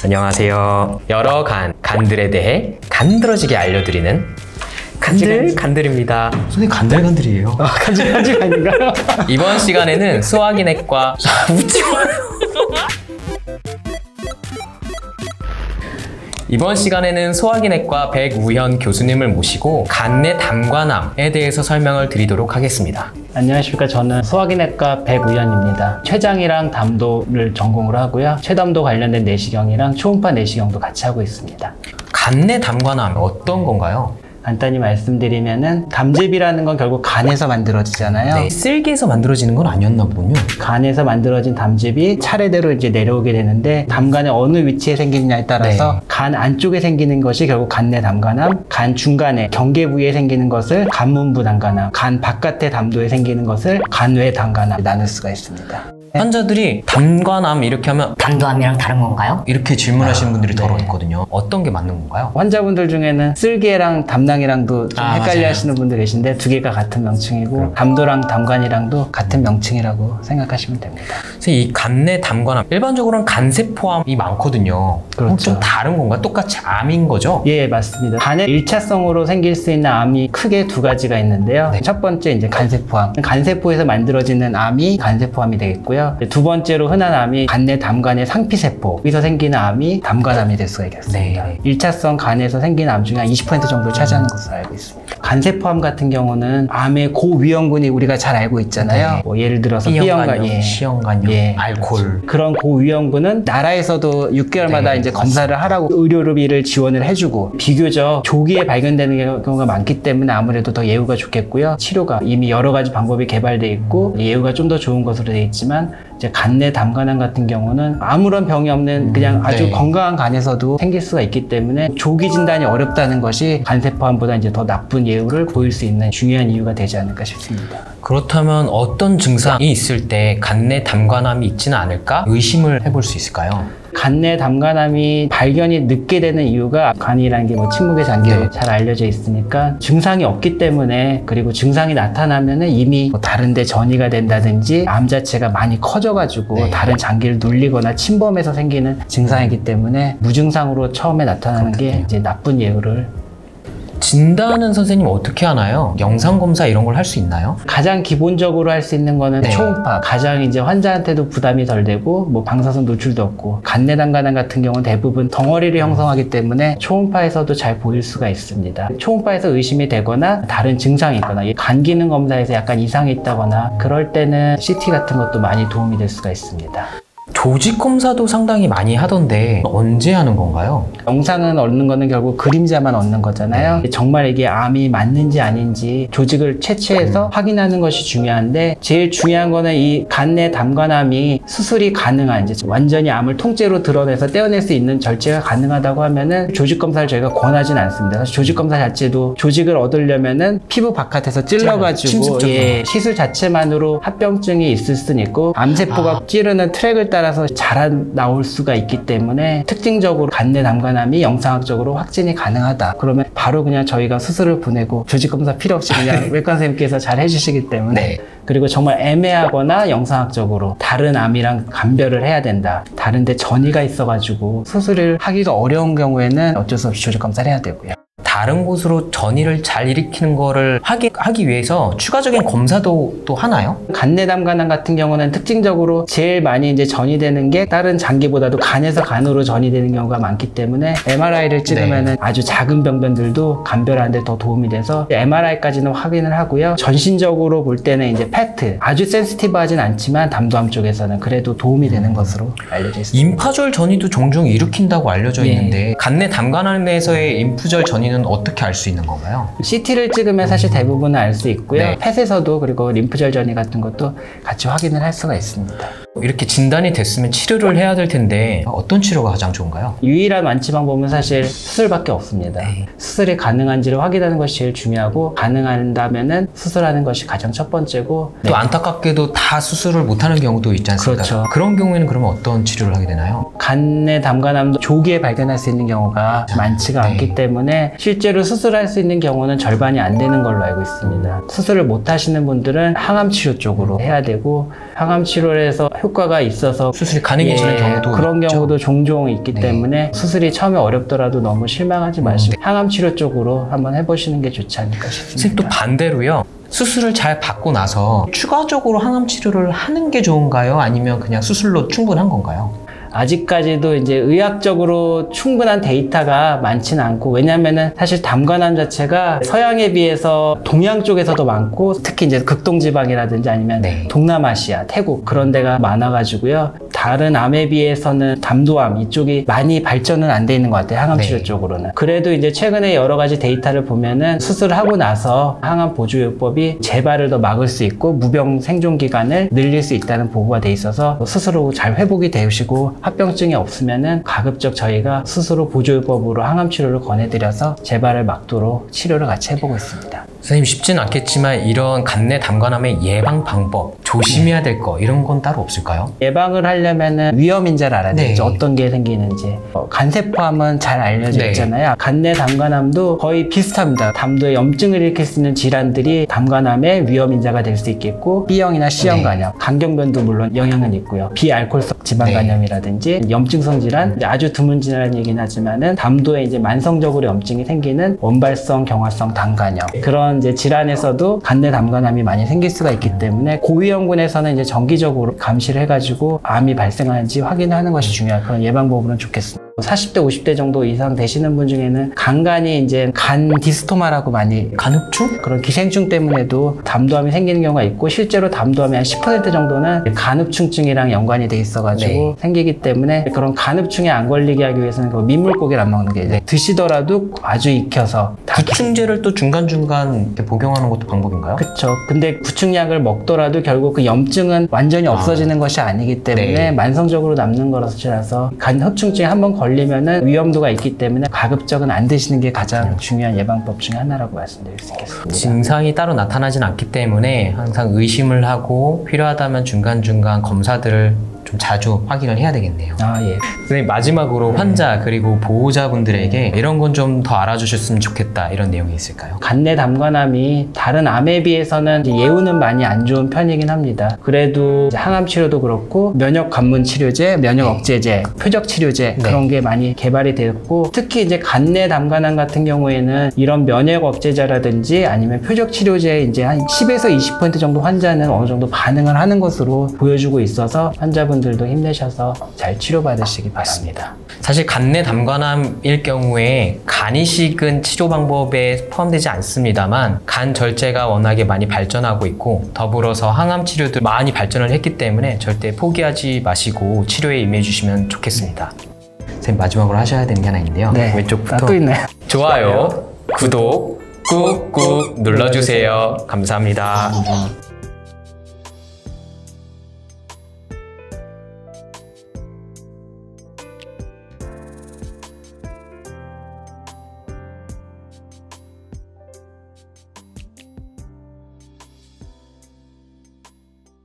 안녕하세요. 여러 간들에 대해 간드러지게 알려드리는 간들입니다. 선생님 간들간들이에요. 간질간질 아닌가요? 이번 시간에는 소화기내과 웃지 마요. 이번 시간에는 소화기내과 백우현 교수님을 모시고 간내 담관암에 대해서 설명을 드리도록 하겠습니다. 안녕하십니까. 저는 소화기내과 백우현입니다. 췌장이랑 담도를 전공으로 하고요. 췌담도 관련된 내시경이랑 초음파 내시경도 같이 하고 있습니다. 간내 담관암 어떤 건가요? 간단히 말씀드리면은 담즙이라는 건 결국 간에서 만들어지잖아요. 네, 쓸개에서 만들어지는 건 아니었나 보군요. 간에서 만들어진 담즙이 차례대로 이제 내려오게 되는데 담간의 어느 위치에 생기느냐에 따라서 간 안쪽에 생기는 것이 결국 간내 담관암, 간 중간에 경계 부위에 생기는 것을 간문부 담관암, 간 바깥의 담도에 생기는 것을 간외 담관암 나눌 수가 있습니다. 환자들이 담관암 이렇게 하면 담도암이랑 다른 건가요? 이렇게 질문하시는 분들이 더 있거든요. 어떤 게 맞는 건가요? 환자분들 중에는 쓸개랑 담낭이랑도 좀 헷갈려 맞아요. 하시는 분들 계신데 두 개가 같은 명칭이고 담도랑 담관이랑도 같은 명칭이라고 생각하시면 됩니다. 이 간내 담관암 일반적으로는 간세포암이 많거든요. 그렇죠. 좀 다른 건가요? 똑같이 암인 거죠? 예, 맞습니다. 간에 1차성으로 생길 수 있는 암이 크게 두 가지가 있는데요. 첫 번째 이제 간세포암. 간세포에서 만들어지는 암이 간세포암이 되겠고요. 두 번째로 흔한 암이 간내 담관의 상피세포. 여기서 생기는 암이 담관암이 될 수가 있겠습니다. 1차성 간에서 생기는 암 중에 한 20% 정도를 차지하는 것으로 알고 있습니다. 간세포암 같은 경우는 암의 고위험군이 우리가 잘 알고 있잖아요. 뭐 예를 들어서 B형간염, C형간염, 알코올. 그런 고위험군은 나라에서도 6개월마다 이제 검사를 하라고 의료비를 지원을 해주고 비교적 조기에 발견되는 경우가 많기 때문에 아무래도 더 예후가 좋겠고요. 치료가 이미 여러 가지 방법이 개발되어 있고 예후가 좀 더 좋은 것으로 되어 있지만 이제 간내 담관암 같은 경우는 아무런 병이 없는 그냥 아주 건강한 간에서도 생길 수가 있기 때문에 조기 진단이 어렵다는 것이 간세포암보다 이제 더 나쁜 예후를 보일 수 있는 중요한 이유가 되지 않을까 싶습니다. 그렇다면 어떤 증상이 있을 때 간내 담관암이 있지는 않을까 의심을 해볼 수 있을까요? 간내 담관암이 발견이 늦게 되는 이유가 간이라는 게 뭐 침묵의 장기로 잘 알려져 있으니까 증상이 없기 때문에 그리고 증상이 나타나면은 이미 뭐 다른 데 전이가 된다든지 암 자체가 많이 커져가지고 다른 장기를 눌리거나 침범해서 생기는 증상이기 때문에 무증상으로 처음에 나타나는 게 이제 나쁜 예후를 진단은 선생님 어떻게 하나요? 영상검사 이런 걸 할 수 있나요? 가장 기본적으로 할 수 있는 거는 초음파. 가장 이제 환자한테도 부담이 덜 되고 뭐 방사선 노출도 없고 간내 담관암 같은 경우는 대부분 덩어리를 형성하기 때문에 초음파에서도 잘 보일 수가 있습니다. 초음파에서 의심이 되거나 다른 증상이 있거나 간 기능 검사에서 약간 이상이 있다거나 그럴 때는 CT 같은 것도 많이 도움이 될 수가 있습니다. 조직 검사도 상당히 많이 하던데 언제 하는 건가요? 영상은 얻는 거는 결국 그림자만 얻는 거잖아요. 정말 이게 암이 맞는지 아닌지 조직을 채취해서 확인하는 것이 중요한데 제일 중요한 거는 이 간내 담관암이 수술이 가능한지 완전히 암을 통째로 드러내서 떼어낼 수 있는 절제가 가능하다고 하면은 조직 검사를 저희가 권하진 않습니다. 사실 조직 검사 자체도 조직을 얻으려면은 피부 바깥에서 찔러가지고 시술 자체만으로 합병증이 있을 수는 있고 암세포가 찌르는 트랙을 따라서 자라 나올 수가 있기 때문에 특징적으로 간내 담관암이 영상학적으로 확진이 가능하다. 그러면 바로 그냥 저희가 수술을 보내고 조직검사 필요 없이 그냥 외과 선생님께서 잘 해주시기 때문에 그리고 정말 애매하거나 영상학적으로 다른 암이랑 감별을 해야 된다. 다른데 전이가 있어가지고 수술을 하기가 어려운 경우에는 어쩔 수 없이 조직검사를 해야 되고요. 다른 곳으로 전이를 잘 일으키는 거를 하기 위해서 추가적인 검사도 또 하나요? 간내 담관암 같은 경우는 특징적으로 제일 많이 이제 전이되는 게 다른 장기보다도 간에서 간으로 전이되는 경우가 많기 때문에 MRI를 찍으면은 아주 작은 병변들도 감별하는 데 더 도움이 돼서 MRI까지는 확인을 하고요. 전신적으로 볼 때는 이제 PET, 아주 센시티브하진 않지만 담도암 쪽에서는 그래도 도움이 되는 것으로 알려져 있습니다. 임파절 전이도 종종 일으킨다고 알려져 있는데 간내 담관암에서의 임푸절 전이는 어떻게 알 수 있는 건가요? CT를 찍으면 사실 대부분은 알 수 있고요. 펫에서도 그리고 림프절 전이 같은 것도 같이 확인을 할 수가 있습니다. 이렇게 진단이 됐으면 치료를 해야 될 텐데 어떤 치료가 가장 좋은가요? 유일한 완치 방법은 사실 수술밖에 없습니다. 수술이 가능한지를 확인하는 것이 제일 중요하고 가능한다면은 수술하는 것이 가장 첫 번째고 또 안타깝게도 다 수술을 못하는 경우도 있지 않습니까? 그렇죠. 그런 경우에는 그러면 어떤 치료를 하게 되나요? 간내 담관암도 조기에 발견할 수 있는 경우가 많지가 않기 때문에 실제로 수술할 수 있는 경우는 절반이 안 되는 걸로 알고 있습니다. 수술을 못 하시는 분들은 항암 치료 쪽으로 해야 되고, 항암 치료를 해서 효과가 있어서 수술이 가능해지는 경우도 그런 있죠? 경우도 종종 있기 네. 때문에 수술이 처음에 어렵더라도 너무 실망하지 마시고 항암 치료 쪽으로 한번 해보시는 게 좋지 않을까 싶습니다. 선생님 또 반대로요. 수술을 잘 받고 나서 추가적으로 항암 치료를 하는 게 좋은가요? 아니면 그냥 수술로 충분한 건가요? 아직까지도 이제 의학적으로 충분한 데이터가 많지는 않고, 왜냐면은 사실 담관암 자체가 서양에 비해서 동양 쪽에서도 많고, 특히 이제 극동지방이라든지 아니면 네. 동남아시아, 태국 그런 데가 많아가지고요. 다른 암에 비해서는 담도암 이쪽이 많이 발전은 안 돼 있는 것 같아요. 항암 치료 네. 쪽으로는. 그래도 이제 최근에 여러 가지 데이터를 보면은 수술을 하고 나서 항암 보조요법이 재발을 더 막을 수 있고 무병 생존 기간을 늘릴 수 있다는 보고가 돼 있어서 수술 후 잘 회복이 되시고 합병증이 없으면은 가급적 저희가 수술 후 보조요법으로 항암 치료를 권해드려서 재발을 막도록 치료를 같이 해보고 있습니다. 선생님 쉽진 않겠지만 이런 간내 담관암의 예방 방법, 조심해야 될 거 이런 건 따로 없을까요? 예방을 하려면은 위험 인자를 알아야 되죠. 네. 어떤 게 생기는지. 간세포암은 잘 알려져 네. 있잖아요. 간내 담관암도 거의 비슷합니다. 담도에 염증을 일으킬 수 있는 질환들이 담관암의 위험 인자가 될 수 있겠고, B형이나 C형 네. 간염, 간경변도 물론 영향은 있고요. 비알코올성 지방 네. 간염이라든지 염증성 질환, 아주 드문 질환이긴 하지만은 담도에 이제 만성적으로 염증이 생기는 원발성 경화성 당간염, 그런 이제 질환에서도 간내 담관암이 많이 생길 수가 있기 때문에 고위험군에서는 이제 정기적으로 감시를 해가지고 암이 발생하는지 확인하는 것이 중요한 그런 예방법으로는 좋겠습니다. 40대, 50대 정도 이상 되시는 분 중에는 간간이 이제 간 디스토마라고 많이, 간흡충? 그런 기생충 때문에도 담도암이 생기는 경우가 있고, 실제로 담도암의 한 10% 정도는 간흡충증이랑 연관이 돼 있어가지고 네. 생기기 때문에 그런 간흡충에 안 걸리게 하기 위해서는 그 민물고기를 안 먹는 게 이제 드시더라도 아주 익혀서 구충제를 또 중간중간 이렇게 복용하는 것도 방법인가요? 그렇죠. 근데 구충약을 먹더라도 결국 그 염증은 완전히 없어지는 것이 아니기 때문에 네. 만성적으로 남는 거라서 간 흡충증에 한번 걸리면은 위험도가 있기 때문에 가급적은 안 드시는 게 가장 중요한 예방법 중에 하나라고 말씀드릴 수 있겠습니다. 증상이 따로 나타나진 않기 때문에 항상 의심을 하고 필요하다면 중간중간 검사들을 좀 자주 확인을 해야 되겠네요. 아, 예. 선생님 마지막으로 환자 그리고 보호자분들에게 이런 건 좀 더 알아주셨으면 좋겠다 이런 내용이 있을까요? 간내 담관암이 다른 암에 비해서는 이제 예후는 많이 안 좋은 편이긴 합니다. 그래도 이제 항암 치료도 그렇고 면역 관문 치료제, 면역 억제제, 표적 치료제 그런 게 많이 개발이 되었고, 특히 이제 간내 담관암 같은 경우에는 이런 면역 억제제라든지 아니면 표적 치료제에 이제 한 10에서 20% 정도 환자는 어느 정도 반응을 하는 것으로 보여주고 있어서 환자분들도 힘내셔서 잘 치료받으시기 바랍니다. 사실 간내 담관암일 경우에 간이식은 치료 방법에 포함되지 않습니다만 간 절제가 워낙에 많이 발전하고 있고 더불어서 항암 치료도 많이 발전을 했기 때문에 절대 포기하지 마시고 치료에 임해 주시면 좋겠습니다. 선생님 마지막으로 하셔야 되는 게 하나 있는데요. 왼쪽부터 또 있나요? 좋아요, 구독 꾹꾹 눌러주세요. 감사합니다.